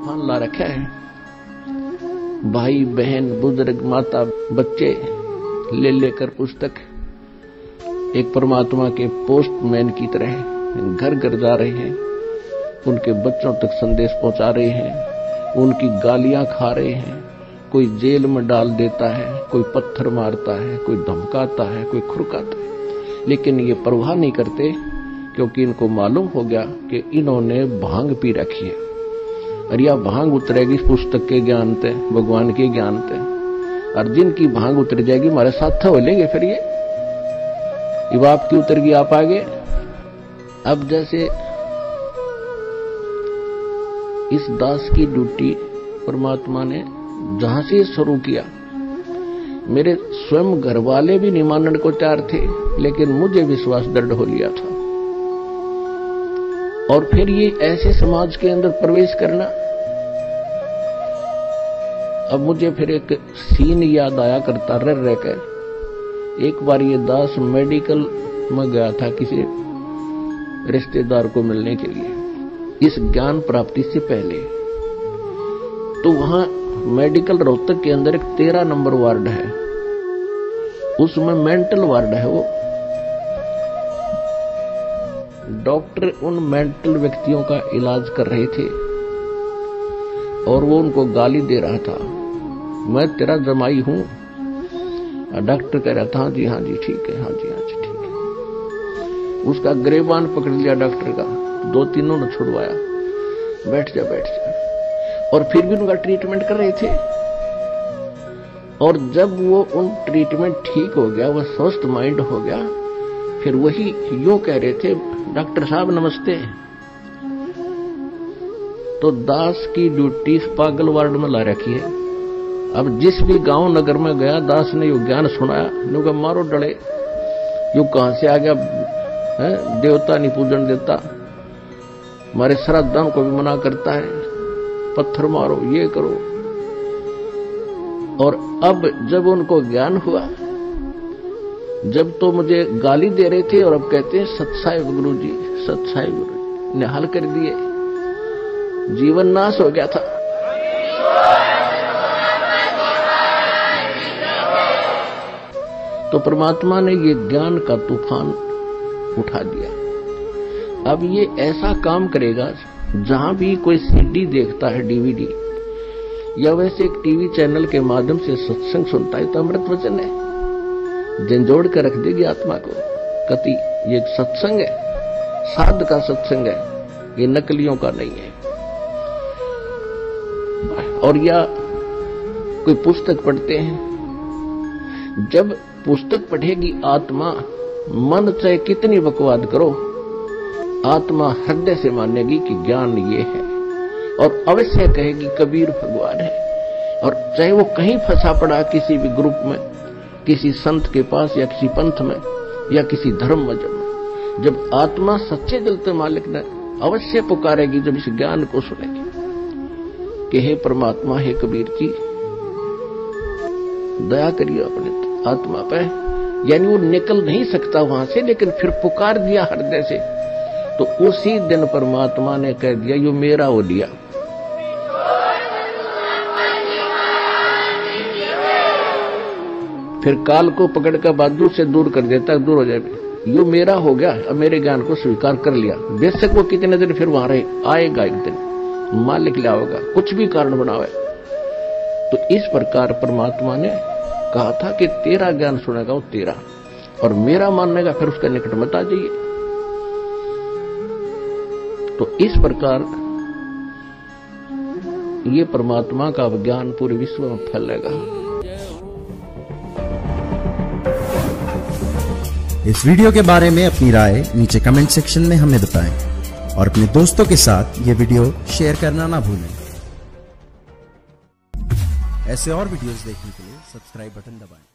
तूफान ला रखा है। भाई बहन बुजुर्ग माता बच्चे ले लेकर पुस्तक एक परमात्मा के पोस्टमैन की तरह घर घर जा रहे हैं, उनके बच्चों तक संदेश पहुंचा रहे हैं, उनकी गालियां खा रहे हैं। कोई जेल में डाल देता है, कोई पत्थर मारता है, कोई धमकाता है, कोई खुरकाता है, लेकिन ये परवाह नहीं करते, क्योंकि इनको मालूम हो गया कि इन्होंने भांग पी रखी है और यह भांग उतरेगी पुस्तक के ज्ञान से, भगवान के ज्ञान से। और जिनकी भांग उतर जाएगी हमारे साथ हो लेंगे। फिर ये आपकी उतर गई, आप आगे। अब जैसे इस दास की ड्यूटी परमात्मा ने जहां से शुरू किया, मेरे स्वयं घर वाले भी नहीं मानने को तैयार थे, लेकिन मुझे विश्वास दृढ़ हो लिया था। और फिर ये ऐसे समाज के अंदर प्रवेश करना, अब मुझे फिर एक सीन याद आया करता रह कर। एक बार ये दास मेडिकल में गया था किसी रिश्तेदार को मिलने के लिए, इस ज्ञान प्राप्ति से पहले। तो वहां मेडिकल रोहतक के अंदर एक 13 नंबर वार्ड है, उसमें मेंटल वार्ड है। वो डॉक्टर उन मेंटल व्यक्तियों का इलाज कर रहे थे और वो उनको गाली दे रहा था, मैं तेरा जमाई हूं। डॉक्टर कह रहा था हाँ जी ठीक है, हाँ जी ठीक है। उसका गिरेबान पकड़ लिया डॉक्टर का, 2-3 ने छुड़वाया, बैठ जा। और फिर भी उनका ट्रीटमेंट कर रहे थे। और जब वो उन ट्रीटमेंट ठीक हो गया, वो स्वस्थ माइंड हो गया, फिर वही यो कह रहे थे, डॉक्टर साहब नमस्ते। तो दास की ड्यूटी पागल वार्ड में ला रखी है। अब जिस भी गांव नगर में गया, दास ने यो ज्ञान सुनाया, लोग मारो डले, यो कहां से आ गया है, देवता नहीं पूजन देता, हमारे श्राद्धाओं को भी मना करता है, पत्थर मारो, ये करो। और अब जब उनको ज्ञान हुआ, जब तो मुझे गाली दे रहे थे और अब कहते हैं सत्साहिब गुरुजी, सत्साहिब गुरुजी, निहाल कर दिए, जीवन नाश हो गया था। तो परमात्मा ने ये ज्ञान का तूफान उठा दिया। अब ये ऐसा काम करेगा, जहां भी कोई सीडी देखता है, डीवीडी, या वैसे एक टीवी चैनल के माध्यम से सत्संग सुनता है, तो अमृत वचन है, झंझोड़ कर रख देगी आत्मा को। कति ये सत्संग है, साध का सत्संग है, ये नकलियों का नहीं है। और या कोई पुस्तक पढ़ते हैं, जब पुस्तक पढ़ेगी आत्मा, मन चाहे कितनी बकवाद करो, आत्मा हृदय से मानेगी कि ज्ञान ये है, और अवश्य कहेगी कबीर भगवान है। और चाहे वो कहीं फंसा पड़ा, किसी भी ग्रुप में, किसी संत के पास, या किसी पंथ में, या किसी धर्म मजहब में, जब आत्मा सच्चे दिल से मालिक ने अवश्य पुकारेगी, जब इस ज्ञान को सुनेगी कि हे परमात्मा, हे कबीर जी, दया करिए अपने आत्मा पे। यानी वो निकल नहीं सकता वहां से, लेकिन फिर पुकार दिया हृदय से, तो उसी दिन परमात्मा ने कह दिया, यो मेरा हो लिया। फिर काल को पकड़ कर बाजू से दूर कर देता, दूर हो जाए, यो मेरा हो गया, अब मेरे ज्ञान को स्वीकार कर लिया। बेशक वो कितने दिन फिर वहां रहे, आएगा एक दिन, मालिक लाओगा, कुछ भी कारण बनावे। तो इस प्रकार परमात्मा ने कहा था कि तेरा ज्ञान सुनेगा वो तेरा, और मेरा मानेगा फिर उसका निकट मत आ जाइए। तो इस प्रकार ये परमात्मा का ज्ञान पूरे विश्व में फैलेगा। इस वीडियो के बारे में अपनी राय नीचे कमेंट सेक्शन में हमें बताएं और अपने दोस्तों के साथ ये वीडियो शेयर करना ना भूलें। ऐसे और वीडियोस देखने के लिए सब्सक्राइब बटन दबाएं।